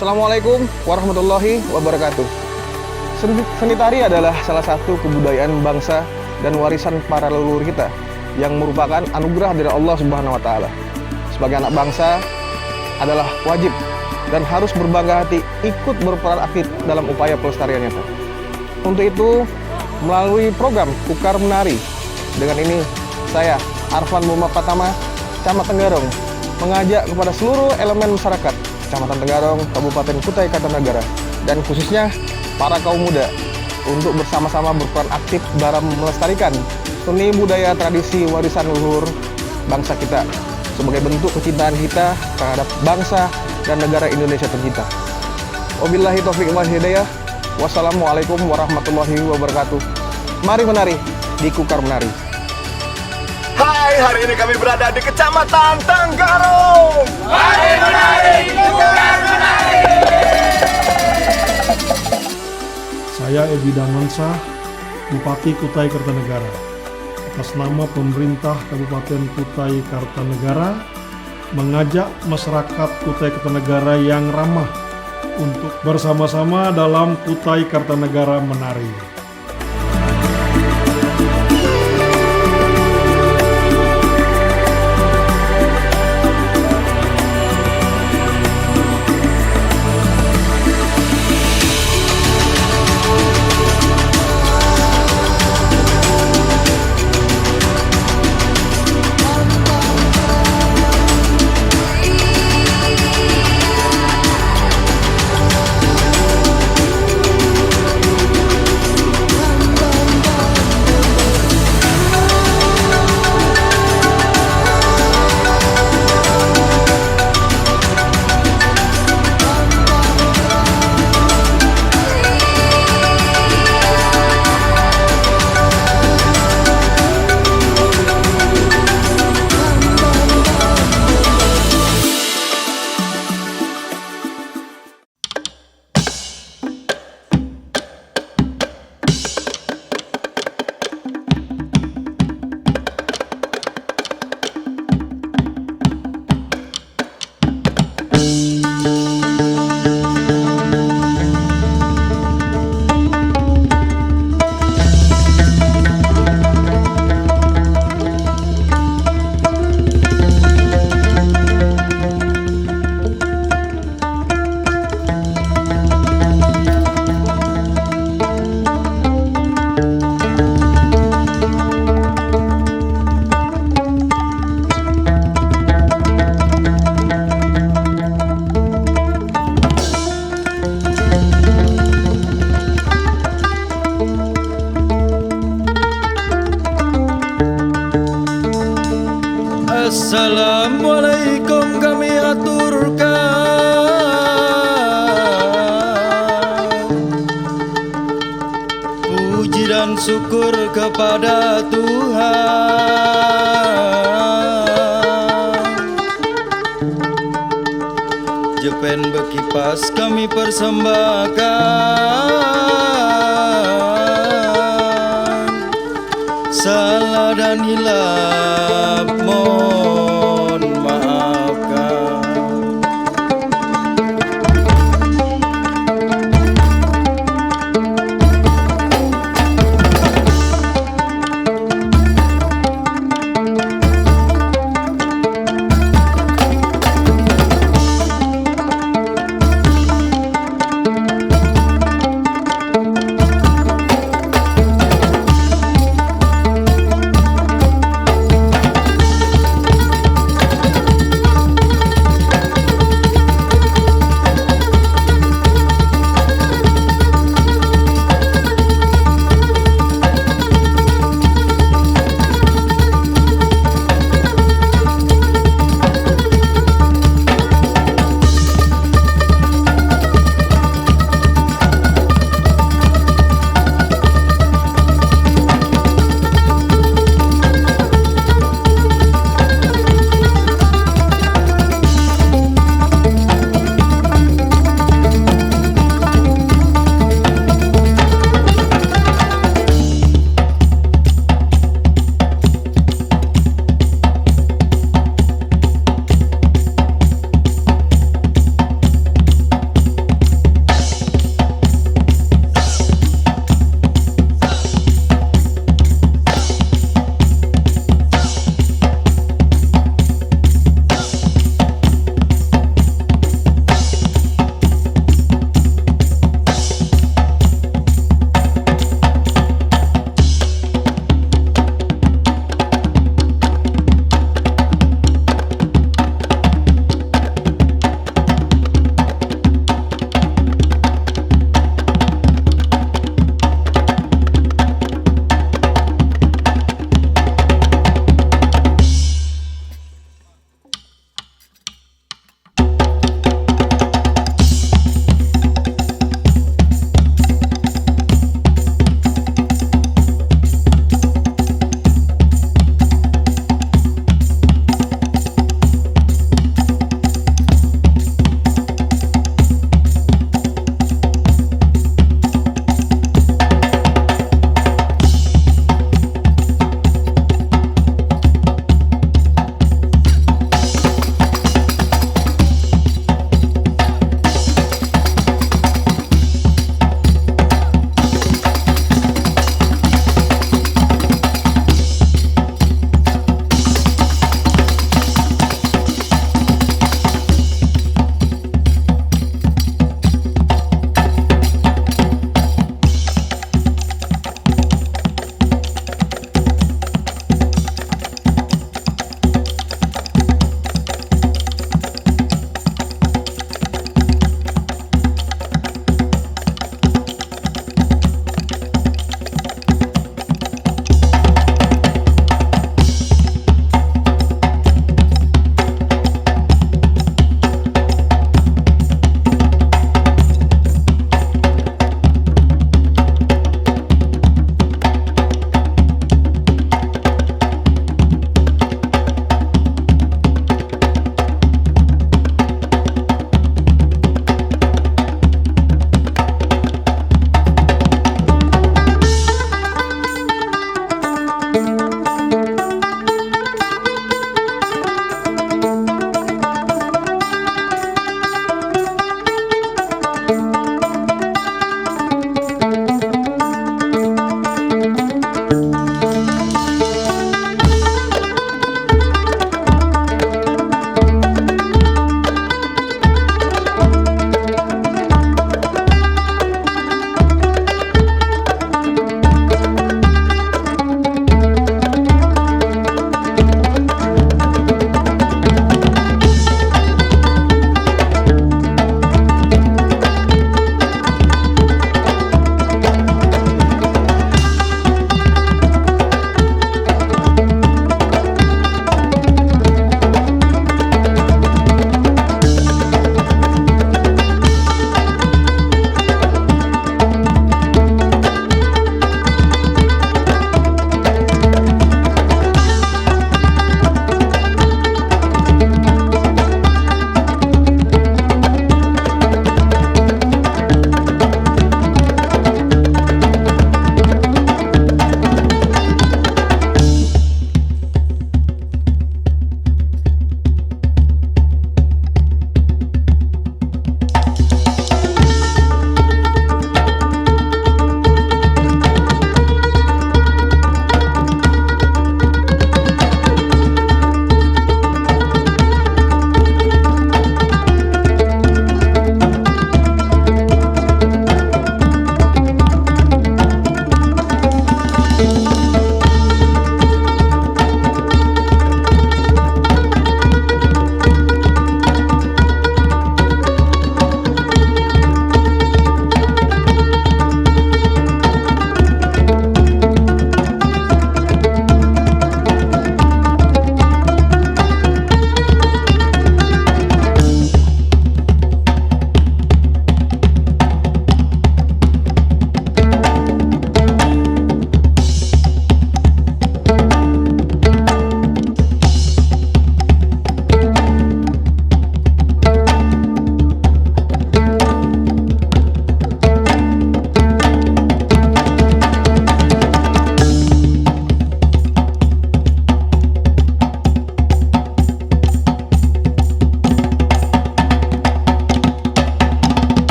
Assalamualaikum warahmatullahi wabarakatuh. Seni tari adalah salah satu kebudayaan bangsa dan warisan para leluhur kita yang merupakan anugerah dari Allah Subhanahu wa taala. Sebagai anak bangsa adalah wajib dan harus berbangga hati ikut berperan aktif dalam upaya pelestariannya. Untuk itu, melalui program Kukar Menari, dengan ini saya Arfan Muhammad Pratama, Camat Tenggarong, mengajak kepada seluruh elemen masyarakat Kecamatan Tenggarong, Kabupaten Kutai Kartanegara, dan khususnya para kaum muda untuk bersama-sama berperan aktif dalam melestarikan seni budaya tradisi warisan leluhur bangsa kita sebagai bentuk kecintaan kita terhadap bangsa dan negara Indonesia tercinta. Wabillahi taufiq wal hidayah. Wassalamualaikum warahmatullahi wabarakatuh. Mari menari di Kukar Menari. Hai, hari ini kami berada di Kecamatan Tenggarong. Mari menari di Kukar Menari. Saya Edi Damansyah, Bupati Kutai Kartanegara. Atas nama pemerintah Kabupaten Kutai Kartanegara, mengajak masyarakat Kutai Kartanegara yang ramah untuk bersama-sama dalam Kutai Kartanegara Menari. Assalamualaikum kami aturkan puji dan syukur kepada Tuhan. Jepen bekipas kami persembahkan, salah dan hilap mohon maafkan.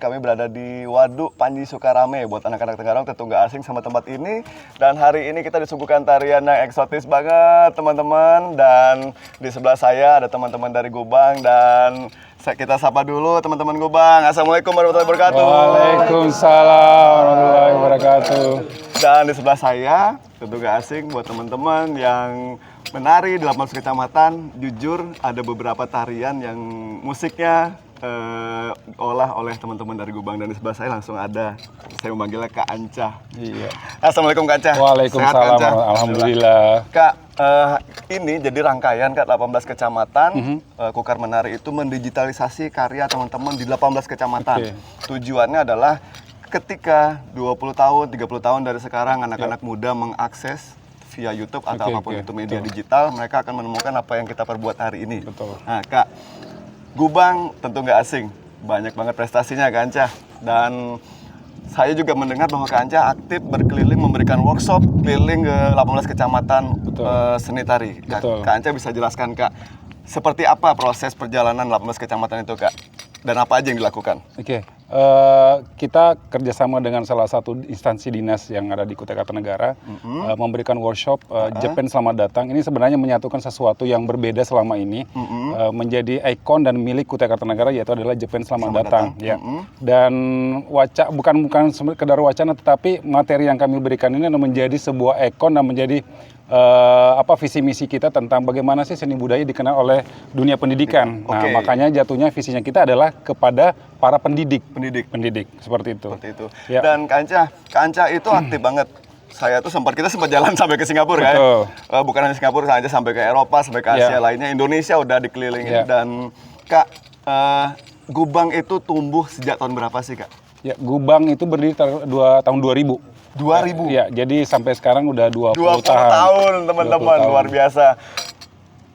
kami berada di Waduk Panji Sukarame. Buat anak-anak Tenggarong tentu nggak asing sama tempat ini. Dan hari ini kita disuguhkan tarian yang eksotis banget teman-teman. Dan di sebelah saya ada teman-teman dari Gubang dan kita sapa dulu teman-teman Gubang. Assalamualaikum warahmatullahi wabarakatuh. Waalaikumsalam warahmatullahi wabarakatuh. Dan di sebelah saya tentu gak asing buat teman-teman yang menari di 18 kecamatan. Jujur ada beberapa tarian yang musiknya olah oleh teman-teman dari Gubang. Dan di sebelah saya langsung ada, saya memanggilnya Kak Anca. Iya. Assalamualaikum Kak Anca. Waalaikumsalam. Sehat, Kak Anca? Alhamdulillah. Kak, ini jadi rangkaian Kak 18 kecamatan. Kukar Menari itu mendigitalisasi karya teman-teman di 18 kecamatan. Oke. Tujuannya adalah ketika 20 tahun, 30 tahun dari sekarang anak-anak muda mengakses via YouTube atau apapun itu media digital, mereka akan menemukan apa yang kita perbuat hari ini. Betul. Nah, Kak, Gubang tentu nggak asing, banyak banget prestasinya Kak Anca. Dan saya juga mendengar bahwa Kak Anca aktif berkeliling memberikan workshop keliling ke 18 kecamatan seni tari. Betul. Kak Anca bisa jelaskan Kak, seperti apa proses perjalanan 18 kecamatan itu Kak? Dan apa aja yang dilakukan? Oke. Kita kerjasama dengan salah satu instansi dinas yang ada di Kutai Kartanegara, memberikan workshop Jepen Selamat Datang. Ini sebenarnya menyatukan sesuatu yang berbeda selama ini, menjadi ikon dan milik Kutai Kartanegara, yaitu adalah Jepen Selamat Datang. Ya. Dan bukan sekedar wacana, tetapi materi yang kami berikan ini menjadi sebuah ikon dan menjadi visi misi kita tentang bagaimana sih seni budaya dikenal oleh dunia pendidikan. Nah, makanya jatuhnya visinya kita adalah kepada para pendidik seperti itu. Ya. Dan Kak Anca itu aktif banget. Kita sempat jalan sampai ke Singapura kan. Bukan hanya Singapura saja, sampai ke Eropa, sampai ke Asia lainnya. Indonesia udah dikelilingin. Dan Kak, Gubang itu tumbuh sejak tahun berapa sih Kak? Ya, Gubang itu berdiri tahun 2000. 2000? Ya, jadi sampai sekarang udah 20 tahun teman-teman, luar biasa.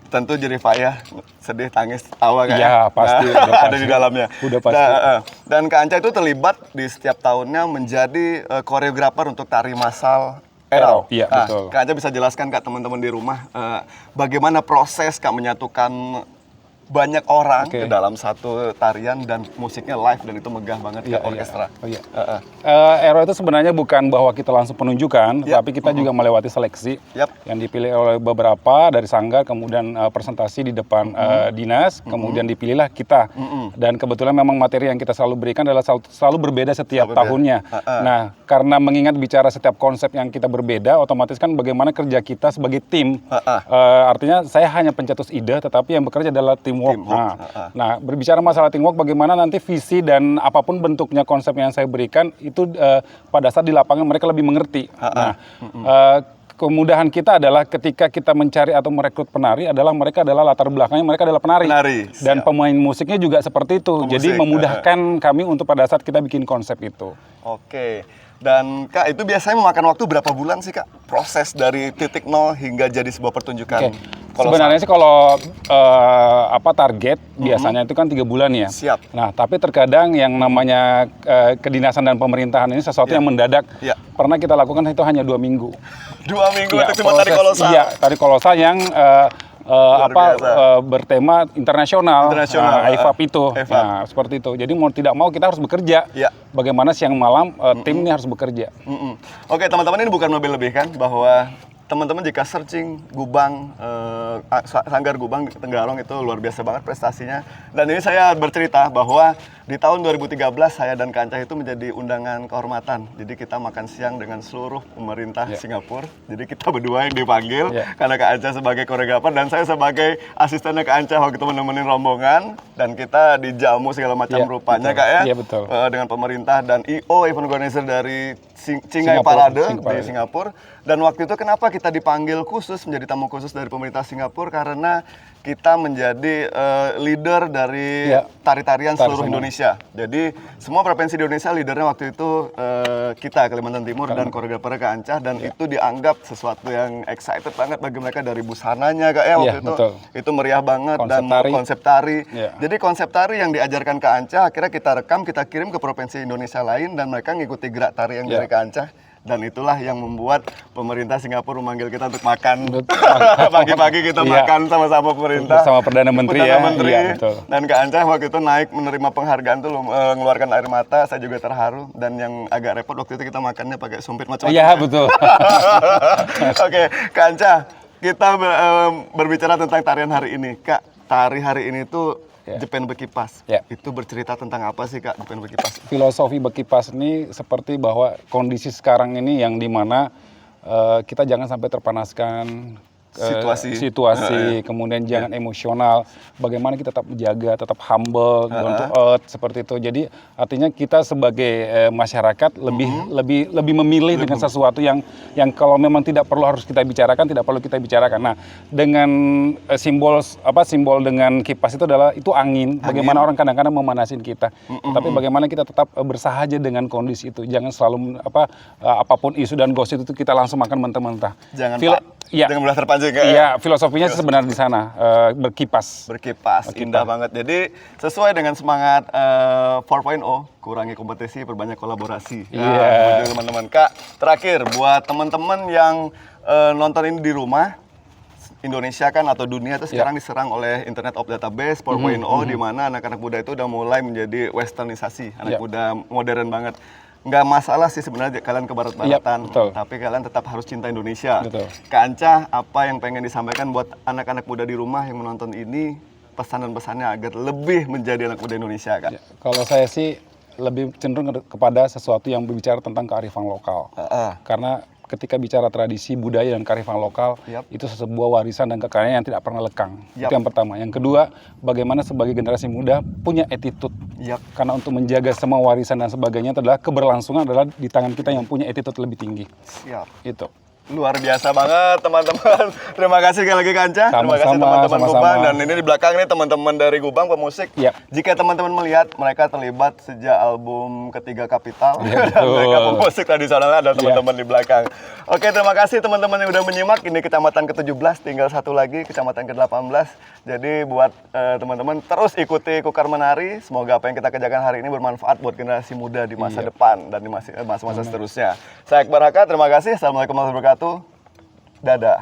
Tentu jadi Faya, sedih, tangis, tawa kan? Ya, pasti. Ada di dalamnya. Udah pasti. Dan Kak Anca itu terlibat di setiap tahunnya menjadi koreografer untuk tari massal Erau. Iya, betul. Kak Anca bisa jelaskan Kak teman-teman di rumah, bagaimana proses Kak menyatukan banyak orang ke dalam satu tarian dan musiknya live dan itu megah banget ke orkestra. Erau itu sebenarnya bukan bahwa kita langsung penunjukan, tapi kita juga melewati seleksi yang dipilih oleh beberapa dari sanggar, kemudian presentasi di depan dinas, kemudian dipilihlah kita. Dan kebetulan memang materi yang kita selalu berikan adalah selalu berbeda setiap tahunnya. Nah, karena mengingat bicara setiap konsep yang kita berbeda, otomatis kan bagaimana kerja kita sebagai tim. Artinya saya hanya pencetus ide, tetapi yang bekerja adalah teamwork. Nah, berbicara masalah teamwork, bagaimana nanti visi dan apapun bentuknya konsep yang saya berikan itu pada saat di lapangan mereka lebih mengerti. Kemudahan kita adalah ketika kita mencari atau merekrut penari adalah mereka adalah latar belakangnya mereka adalah penari. Dan pemain musiknya juga seperti itu. Jadi memudahkan kami untuk pada saat kita bikin konsep itu. Oke. Dan Kak, itu biasanya memakan waktu berapa bulan sih Kak? Proses dari titik nol hingga jadi sebuah pertunjukan. Sebenarnya sih kalau target biasanya itu kan 3 bulan ya. Siap. Nah, tapi terkadang yang namanya kedinasan dan pemerintahan ini sesuatu yang mendadak. Pernah kita lakukan itu hanya 2 minggu. 2 minggu untuk cuma tari kolosal. Iya, tari kolosal yang bertema internasional, IFAP itu. Nah, seperti itu. Jadi mau tidak mau kita harus bekerja. Bagaimana siang malam tim ini harus bekerja. Oke, teman-teman, ini bukan melebih-lebihkan bahwa teman-teman jika searching Gubang, Sanggar Gubang Tenggarong itu luar biasa banget prestasinya. Dan ini saya bercerita bahwa di tahun 2013 saya dan Kak Anca itu menjadi undangan kehormatan. Jadi kita makan siang dengan seluruh pemerintah Singapura. Jadi kita berdua yang dipanggil karena Kak Anca sebagai koreografer dan saya sebagai asistennya Kak Anca waktu itu menemenin rombongan. Dan kita dijamu segala macam rupanya Kak ya. Iya, betul. Dengan pemerintah dan IO event organizer dari Tsinghai Parade di Singapura. Dan waktu itu kenapa kita dipanggil khusus menjadi tamu khusus dari pemerintah Singapura? Karena kita menjadi leader dari tari-tarian seluruh Indonesia. Jadi semua provinsi di Indonesia leadernya waktu itu kita, Kalimantan Timur, dan koreografer Kak Anca. Dan itu dianggap sesuatu yang excited banget bagi mereka dari busananya Kak ya waktu itu. Itu meriah banget konsep tari. Jadi konsep tari yang diajarkan Kak Anca akhirnya kita rekam, kita kirim ke provinsi Indonesia lain dan mereka ngikuti gerak tari yang dari Kak Anca. Dan itulah yang membuat pemerintah Singapura memanggil kita untuk makan. Pagi-pagi kita makan sama-sama pemerintah. Sama Perdana Menteri ya. Iya, betul. Dan Kak Anca waktu itu naik menerima penghargaan tuh mengeluarkan air mata, saya juga terharu. Dan yang agak repot waktu itu kita makannya pakai sumpit macam-macam. Iya, betul. Oke, Kak Anca, kita berbicara tentang tarian hari ini. Kak, tari hari ini tuh Jepen Bekipas. Itu bercerita tentang apa sih, Kak, Jepen Bekipas? Filosofi Bekipas ini seperti bahwa kondisi sekarang ini yang dimana kita jangan sampai terpanaskan situasi, kemudian jangan emosional. Bagaimana kita tetap menjaga, tetap humble, down to earth seperti itu. Jadi artinya kita sebagai masyarakat lebih memilih dengan sesuatu yang kalau memang tidak perlu harus kita bicarakan, tidak perlu kita bicarakan. Nah, dengan simbol dengan kipas itu adalah itu angin. Bagaimana orang kadang-kadang memanasin kita. Tapi bagaimana kita tetap bersahaja dengan kondisi itu. Jangan selalu apapun isu dan gosip itu kita langsung makan mentah-mentah. Jangan mudah terpancing. Iya, filosofinya sebenarnya di sana berkipas. Indah banget. Jadi sesuai dengan semangat 4.0, kurangi kompetisi, perbanyak kolaborasi. Iya. Teman-teman. Kak, terakhir buat teman-teman yang nonton ini di rumah, Indonesia kan atau dunia itu sekarang diserang oleh Internet of Database 4.0 di mana anak-anak muda itu udah mulai menjadi westernisasi, anak muda modern banget. Nggak masalah sih sebenarnya kalian ke barat-baratan, tapi kalian tetap harus cinta Indonesia. Kak Anca, apa yang pengen disampaikan buat anak-anak muda di rumah yang menonton ini, pesan dan pesannya agar lebih menjadi anak muda Indonesia, Kak? Kalau saya sih lebih cenderung kepada sesuatu yang berbicara tentang kearifan lokal. Karena ketika bicara tradisi, budaya, dan kearifan lokal, itu sebuah warisan dan kekayaan yang tidak pernah lekang. Itu yang pertama. Yang kedua, bagaimana sebagai generasi muda punya attitude. Karena untuk menjaga semua warisan dan sebagainya adalah keberlangsungan adalah di tangan kita yang punya attitude lebih tinggi. Itu. Luar biasa banget teman-teman. Terima kasih sekali lagi Kak Anca. Terima kasih teman-teman Gubang. Dan ini di belakang ini teman-teman dari Gubang pemusik. Jika teman-teman melihat mereka terlibat sejak album ketiga Kapital. Dan mereka pemusik tradisionalnya ada teman-teman di belakang. Oke, terima kasih teman-teman yang udah menyimak. Ini kecamatan ke-17, tinggal satu lagi kecamatan ke-18. Jadi buat teman-teman terus ikuti Kukar Menari. Semoga apa yang kita kerjakan hari ini bermanfaat buat generasi muda di masa depan dan di masa-masa seterusnya. Saya Akbar Haka, terima kasih. Assalamualaikum warahmatullahi wabarakatuh. Dadah.